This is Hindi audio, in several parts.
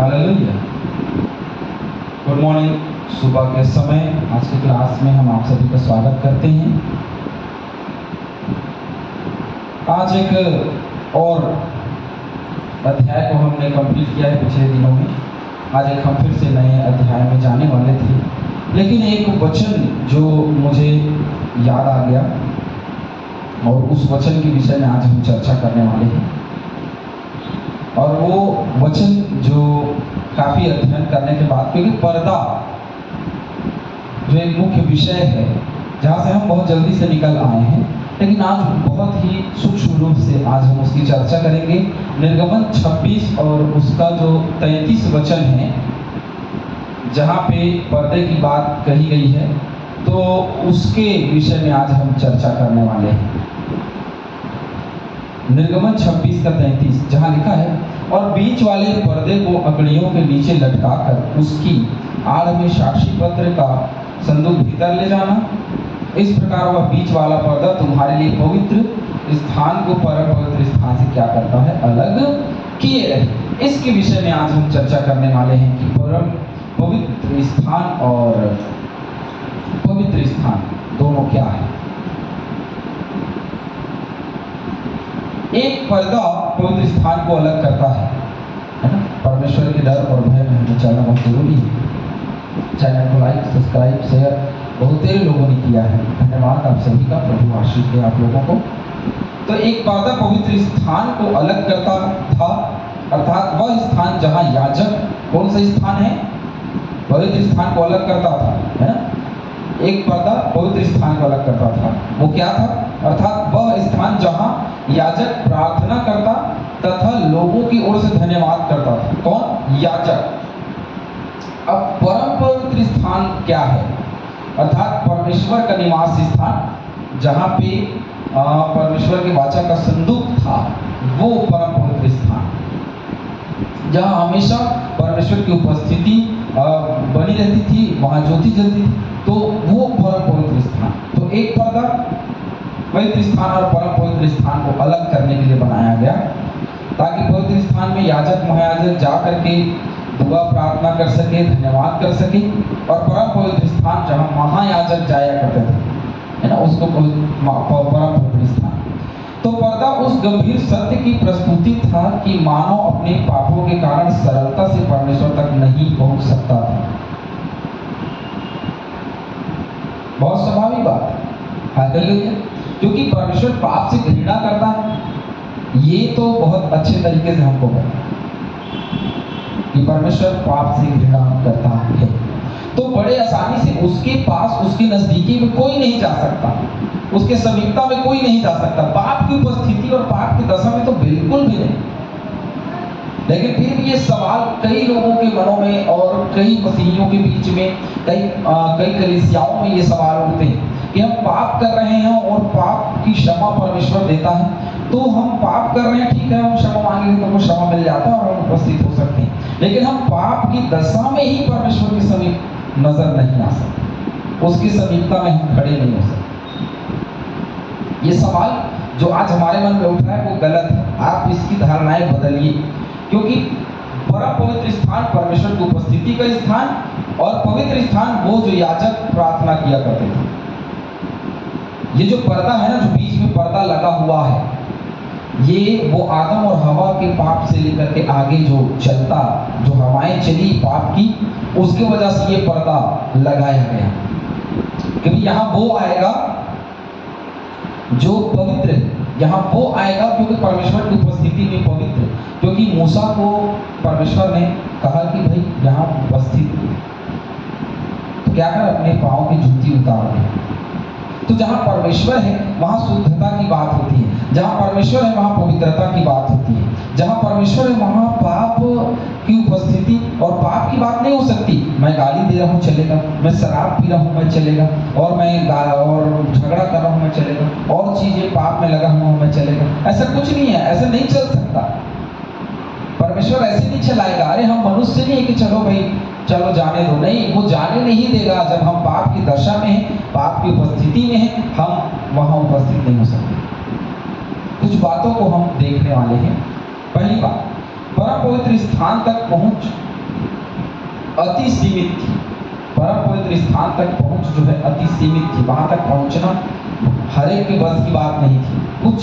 हालेलुया। Good morning. सुबह के समय आज की क्लास में हम आप सभी का स्वागत करते हैं। आज एक और अध्याय को हमने कंप्लीट किया है पिछले दिनों में। आज एक हम फिर से नए अध्याय में जाने वाले थे, लेकिन एक वचन जो मुझे याद आ गया और उस वचन के विषय में आज हम चर्चा करने वाले हैं। और वो वचन जो काफ़ी अध्ययन करने के बाद, क्योंकि पर्दा जो एक मुख्य विषय है जहाँ से हम बहुत जल्दी से निकल आए हैं, लेकिन आज बहुत ही सूक्ष्म रूप से आज हम उसकी चर्चा करेंगे। निर्गमन 26 और उसका जो 33 वचन है जहाँ पे पर्दे की बात कही गई है, तो उसके विषय में आज हम चर्चा करने वाले हैं। निर्गमन 26 का 33 जहाँ लिखा है, और बीच वाले पर्दे को अकड़ियों के नीचे लटकाकर उसकी आड़ में साक्षी पत्र का संदूक भीतर ले जाना। इस प्रकार वह बीच वाला पर्दा तुम्हारे लिए पवित्र स्थान को परम पवित्र स्थान से क्या करता है, अलग किए रहे। इसके विषय में आज हम चर्चा करने वाले हैं कि परम पवित्र स्थान और पवित्र स्थान दोनों क्या है। एक पर्दा पवित्र स्थान को अलग करता है ना। परमेश्वर के डर और भय में हमें चलना बहुत जरूरी है। चैनल को लाइक, सब्सक्राइब, शेयर बहुत ही लोगों ने किया है। धन्यवाद आप सभी का। प्रभु आशीष दे आप लोगों को। तो एक पर्दा पवित्र स्थान को अलग करता था, अर्थात वह स्थान जहाँ याजक, कौन सा स्थान है, पवित्र स्थान को अलग करता था, है ना। एक पर्दा पवित्र स्थान को अलग करता था, वो क्या था, अर्थात वह स्थान जहाँ याजक प्रार्थना करता तथा लोगों की ओर से धन्यवाद करता था। कौन, याजक। अब परम पवित्र स्थान क्या है, अर्थात परमेश्वर का निवास स्थान, जहाँ पे परमेश्वर के वाचा का संदूक था, वो परम पवित्र स्थान, जहाँ हमेशा परमेश्वर की उपस्थिति बनी रहती थी, वहाँ ज्योति जलती थी, तो वो परम पवित्र स्थान। तो एक पर्दा पवित्र स्थान और परम पवित्र स्थान को अलग करने के लिए बनाया गया, ताकि पवित्र स्थान में याजक महायाजक जा करके दुआ प्रार्थना कर सके, धन्यवाद कर सके, और परम पवित्र स्थान जहाँ महायाजक जाया करते थे, है ना, उसको परम पवित्र स्थान। तो पर्दा उस गंभीर सत्य की प्रस्तुति था कि मानव अपने पापों के कारण सरलता से परमेश्वर तक नहीं पहुंच सकता था। बहुत स्वाभाविक बात है, हालेलुया। क्योंकि परमेश्वर पाप से घृणा करता है, ये तो बहुत अच्छे तरीके से हमको पता है कि परमेश्वर पाप से घृणा करता है। तो बड़े आसानी से उसके पास, उसके नजदीकी में कोई नहीं जा सकता, उसके समीपता में कोई नहीं जा सकता। पाप की उपस्थिति और पाप की दशा में तो बिल्कुल भी नहीं। लेकिन फिर भी ये सवाल कई लोगों के मनों में और कई मसीहियों के बीच में, कई कलीसियाओं में ये सवाल उठते हैं कि हम पाप कर रहे हैं और पाप की क्षमा परमेश्वर देता है, तो हम पाप कर रहे हैं, ठीक है, हम क्षमा मांगेंगे तो हमको क्षमा मिल जाता है और हम उपस्थित हो सकते हैं। लेकिन हम पाप की दशा में ही परमेश्वर के समीप नजर नहीं आ सकते, उसकी समीपता में हम खड़े नहीं हो सकते। ये सवाल जो आज हमारे मन में उठ रहा है वो गलत है। आप इसकी धारणाएं बदलिए, क्योंकि परम पवित्र स्थान परमेश्वर की उपस्थिति का स्थान और पवित्र स्थान वो जो याजक प्रार्थना किया करते थे। ये जो पर्दा है ना, जो बीच में पर्दा लगा हुआ है, ये वो आदम और हवा के पाप से लेकर के आगे जो चलता, जो हवाएं चली पाप की, उसके वजह से ये पर्दा लगाया गया। क्योंकि यहाँ वो आएगा जो पवित्र है, यहाँ वो आएगा क्योंकि परमेश्वर की उपस्थिति में पवित्र। क्योंकि मूसा को परमेश्वर ने कहा कि भाई यहाँ उपस्थित, तो क्या कर, अपने पाँव की जूती उतार दे। तो जहाँ परमेश्वर है वहाँ शुद्धता की बात होती है, जहाँ परमेश्वर है वहाँ पवित्रता की बात होती है, जहाँ परमेश्वर है वहाँ पाप की उपस्थिति और पाप की बात नहीं हो सकती। मैं गाली दे रहा हूँ चलेगा, मैं शराब पी रहा हूँ मैं चलेगा, और मैं और झगड़ा कर रहा हूँ मैं चलेगा, और चीजें पाप में लगा हुआ हूँ मैं चलेगा। ऐसा कुछ नहीं है, ऐसा नहीं चल सकता। परमेश्वर ऐसे नहीं चलाएगा। अरे हम मनुष्य नहीं है कि चलो भाई चलो जाने दो, नहीं, वो जाने नहीं देगा। जब हम पाप की दशा में हैं, पाप की उपस्थिति में हैं, हम वहाँ उपस्थित नहीं हो सकते। कुछ बातों को हम देखने वाले हैं। पहली बात, परम पवित्र स्थान तक पहुंच अति सीमित थी। परम पवित्र स्थान तक पहुंच जो है अति सीमित थी। वहां तक पहुंचना हर एक के बस की बात नहीं थी। कुछ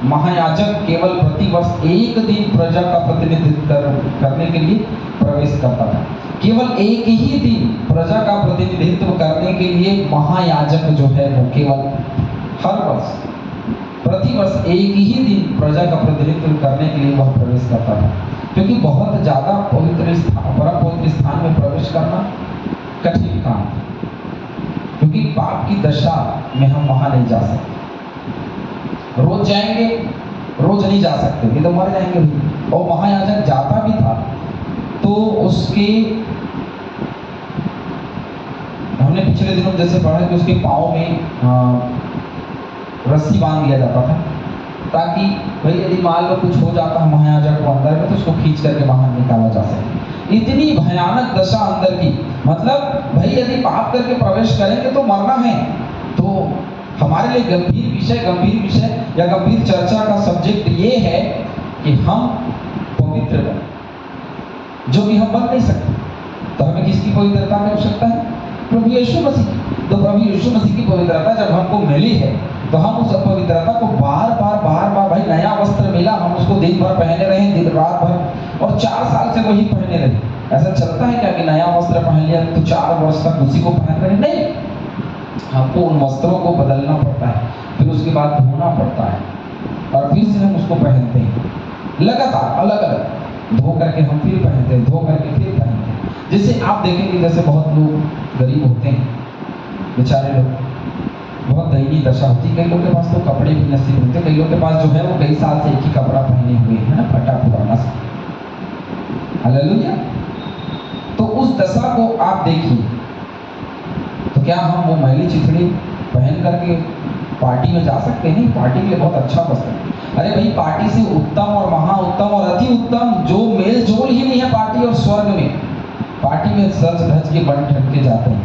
महायाजक केवल प्रतिवर्ष एक दिन प्रजा का प्रतिनिधित्व करने के लिए प्रवेश करता था। केवल एक ही दिन प्रजा का प्रतिनिधित्व करने के लिए महायाजक जो है वो केवल हर वर्ष प्रतिवर्ष एक ही दिन प्रजा का प्रतिनिधित्व करने के लिए वह प्रवेश करता था, क्योंकि बहुत ज़्यादा पवित्र स्थान, परम पवित्र स्थान में प्रवेश करना कठिन काम था, क्योंकि पाप की दशा में हम वहां नहीं जा सकते। रोज जाएंगे, रोज नहीं जा सकते, नहीं तो मर जाएंगे भी। और महायाजक जाता भी था तो उसके, हमने पिछले दिनों जैसे पढ़ा कि उसके पाँव में रस्सी बांध दिया जाता था, ताकि भाई यदि मान लो कुछ हो जाता है महायाजक को अंदर में तो उसको खींच करके बाहर निकाला जा सके। इतनी भयानक दशा अंदर की, मतलब भाई यदि पाप करके प्रवेश करेंगे तो मरना है। तो हमारे लिए गंभीर विषय या गंभीर चर्चा का सब्जेक्ट ये है कि हम पवित्र बने, जो कि हम बन नहीं सकते। तो हमें किसकी पवित्रता की आवश्यकता है? प्रभु यीशु मसीह की। तो प्रभु यीशु मसीह की पवित्रता जब हमको मिली है तो हम उस पवित्रता को बार बार भाई नया वस्त्र मिला, हम उसको दिन भर पहने रहे, दिन रात भर, और 4 साल से वही पहने रहे। ऐसा चलता है क्या कि नया वस्त्र पहन लिया तो 4 वर्ष तक उसी को पहन रहे? नहीं, हमको उन वस्त्रों को बदलना पड़ता है, फिर उसके बाद धोना पड़ता है और फिर से हम उसको पहनते हैं लगातार, अलग अलग धो करके हम फिर पहनते हैं, धो करके फिर पहनते हैं। जैसे आप देखेंगे, जैसे बहुत लोग गरीब होते हैं, बेचारे लोग, बहुत दयनीय दशा होती है। कई लोगों के पास तो कपड़े भी नसीब होते हैं, कई लोगों के पास जो है वो कई साल से एक ही कपड़ा पहने हुए है ना, फटा पुराना सा। हालेलुया। तो उस दशा को आप देखिए, तो क्या हम वो मैली चिथड़ी पहन करके पार्टी में जा सकते हैं? पार्टी के लिए बहुत अच्छा वस्त्र है। अरे भाई, पार्टी से उत्तम और महाउत्तम और अति उत्तम जो मेल जोल ही नहीं है पार्टी और स्वर्ग में। पार्टी में सज धज के बन ठन के जाते हैं,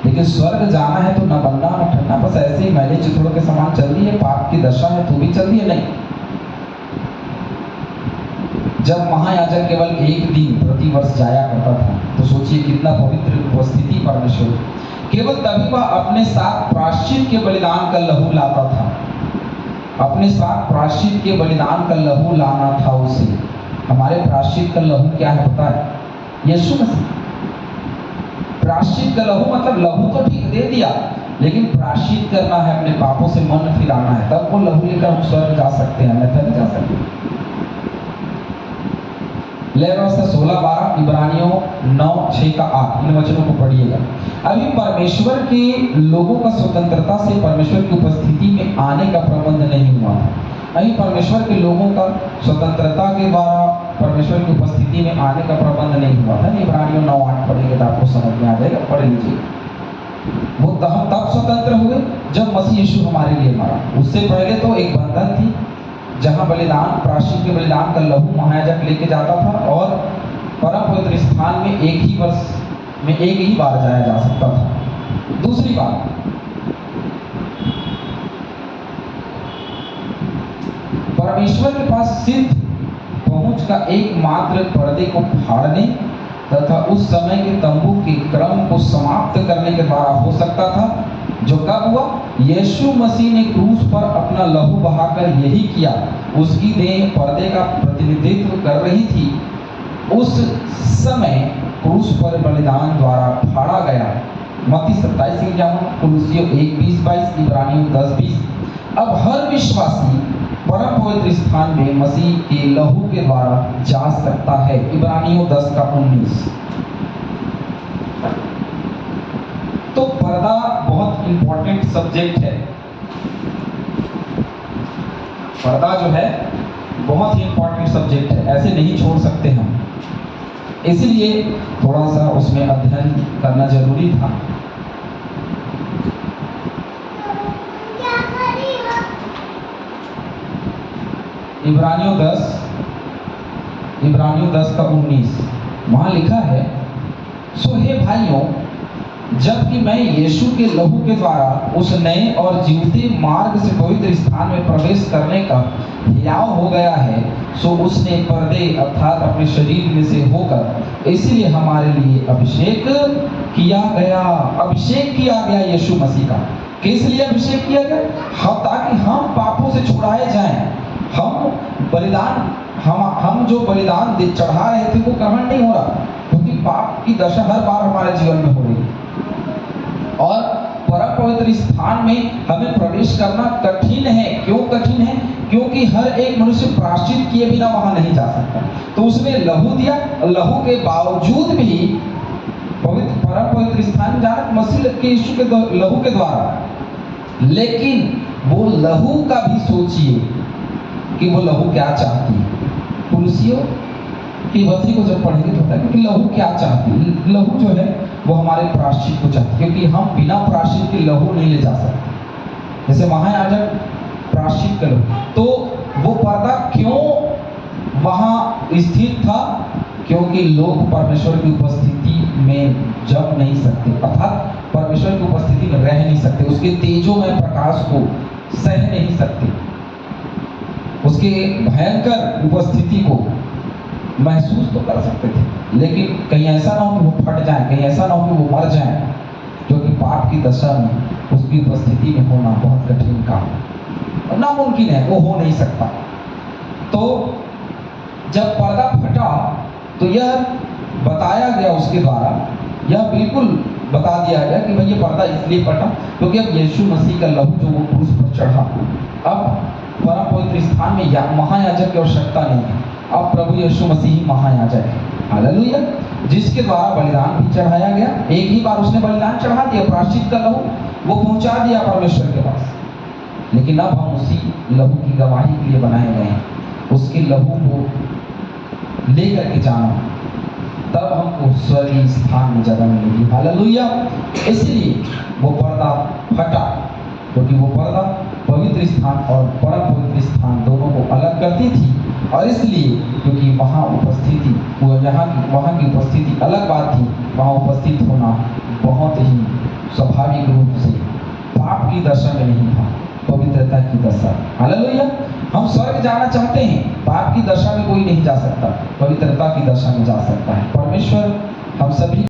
लेकिन स्वर्ग जाना है तो न बनना न ठंडा, बस ऐसे ही मैले चिथड़ों के समान चल रही है। पाप की दशा है तो भी चल रही है? नहीं। जब महायाजक केवल एक दिन प्रतिवर्ष जाया करता था तो सोचिए कितना पवित्र उपस्थिति परमेश्वर। केवल तभी वह अपने साथ प्रायश्चित के बलिदान का लहू लाता था। अपने साथ प्रायश्चित के बलिदान का लहू लाना था उसे। हमारे प्रायश्चित का लहू क्या है पता है? यीशु मसीह। प्रायश्चित का लहू मतलब लहू तो ठीक दे दिया, लेकिन प्रायश्चित करना है, अपने पापों से मन फिराना है, तब वो लहू लेकर हम स्वर्ग जा सकते हैं, अन्यथा नहीं जा सकते। लेविती 16:12, इब्रानियों 9:6 का 8, इन वचनों को पढ़िएगा। अभी परमेश्वर के लोगों का स्वतंत्रता से परमेश्वर की उपस्थिति में आने का प्रबंध नहीं हुआ था। अभी परमेश्वर के लोगों का स्वतंत्रता के द्वारा परमेश्वर की उपस्थिति में आने का प्रबंध नहीं हुआ था। इब्रानियों 9:8 पढ़ेंगे तो आपको समझ में आ जाएगा, पढ़ लीजिए। वो तब स्वतंत्र हुए जब मसीह यीशु हमारे लिए मरा। उससे पहले तो एक बंधन थी, जहाँ बलिदान, प्रायश्चित के बलिदान का लहू महायाजक लेके जाता था और परम पवित्र स्थान में एक ही वर्ष में एक ही बार जाया जा सकता था। दूसरी बात, परमेश्वर के पास सिद्ध पहुंच का एकमात्र पर्दे को फाड़ने तथा उस समय के तंबू के क्रम को समाप्त करने के द्वारा हो सकता था, जो कब हुआ? यीशु मसीह ने क्रूस पर अपना लहू बहाकर यही किया। उसकी देह पर्दे का प्रतिनिधित्व कर रही थी। उस समय क्रूस पर बलिदान द्वारा फाड़ा गया। मत्ती 27:51, कुलुसियों 1:20-22, इब्रानियों 10:20। अब हर विश्वासी परम पवित्र स्थान में मसीह के लहू के द्वारा जा सकता है। इब्रानियों 10:19। तो पर्दा बहुत इंपॉर्टेंट सब्जेक्ट है। पर्दा जो है बहुत ही इंपॉर्टेंट सब्जेक्ट है, ऐसे नहीं छोड़ सकते हम, इसलिए थोड़ा सा उसमें अध्ययन करना जरूरी था। इब्रानियों 10:19 वहां लिखा है, सो हे भाइयों, जबकि मैं यीशु के लहू के द्वारा उस नए और जीवते मार्ग से पवित्र स्थान में प्रवेश करने का हियाव हो गया है, सो उसने पर्दे अर्थात अपने शरीर में से होकर इसलिए हमारे लिए अभिषेक किया गया। अभिषेक किया गया यीशु मसीह का। किस लिए अभिषेक किया गया? ताकि हम पापों से छुड़ाए जाएं। हम जो बलिदान चढ़ा रहे थे वो ग्रहण नहीं हो रहा, क्योंकि पाप की दशा हर बार हमारे जीवन में हो रही है और परम पवित्र स्थान में हमें प्रवेश करना कठिन है। क्यों कठिन है? क्योंकि हर एक मनुष्य प्रायश्चित किए बिना वहां नहीं जा सकता। तो उसने लहू दिया, लहू के बावजूद भी परम पवित्र स्थान जाना मसीह के यीशु के लहू के द्वारा। लेकिन वो लहू का भी सोचिए कि वो लहू क्या चाहती है। कुलसियों की वसी को जब पढ़ेंगे तो होता है कि लहू क्या चाहती है। लहू जो है वो हमारे प्रायश्चित को चाहती है, क्योंकि हम बिना प्रायश्चित के लहू नहीं ले जा सकते। जैसे महायाजक प्रायश्चित करो, तो वो पर्दा क्यों वहां स्थित था? क्योंकि लोग परमेश्वर की उपस्थिति में जम नहीं सकते, अर्थात परमेश्वर की उपस्थिति में रह नहीं सकते, उसके तेजोमय प्रकाश को सह नहीं सकते, उसके भयंकर उपस्थिति को महसूस तो कर सकते थे, लेकिन कहीं ऐसा ना हो कि वो फट जाए, कहीं ऐसा ना हो कि वो मर जाए, क्योंकि पाप की दशा में उसकी उपस्थिति में होना बहुत कठिन काम है, नामुमकिन है, वो हो नहीं सकता। तो जब पर्दा फटा तो यह बताया गया उसके द्वारा, यह बिल्कुल बता दिया गया कि भाई ये पर्दा इसलिए फटा क्योंकि अब यीशु मसीह का लहू जो वो क्रूस पर चढ़ा, अब परम पवित्र स्थान में महायाजक की आवश्यकता नहीं है। अब प्रभु यीशु मसीह ही महायाजक है। हालेलुया। जिसके द्वारा बलिदान भी चढ़ाया गया, एक ही बार उसने बलिदान चढ़ा दिया, प्रायश्चित का लहू वो पहुंचा दिया परमेश्वर के पास। लेकिन अब हम उसी लहू की गवाही के लिए बनाए गए हैं, उसके लहू को लेकर के जाना, तब हमको स्वर्गीय स्थान में जगह मिलेगी। हालेलुया। इसलिए वो पर्दा फटा, क्योंकि वो पर्दा पवित्र स्थान और परम पवित्र स्थान दोनों को अलग करती थी, और इसलिए क्योंकि वहाँ उपस्थिति वहाँ की उपस्थिति अलग बात थी, वहाँ उपस्थित होना बहुत ही स्वाभाविक रूप से पाप की दशा में नहीं था, पवित्रता की दशा। हालेलुया। हम स्वर्ग जाना चाहते हैं, पाप की दशा में कोई नहीं जा सकता, पवित्रता की दशा में जा सकता है। परमेश्वर हम सभी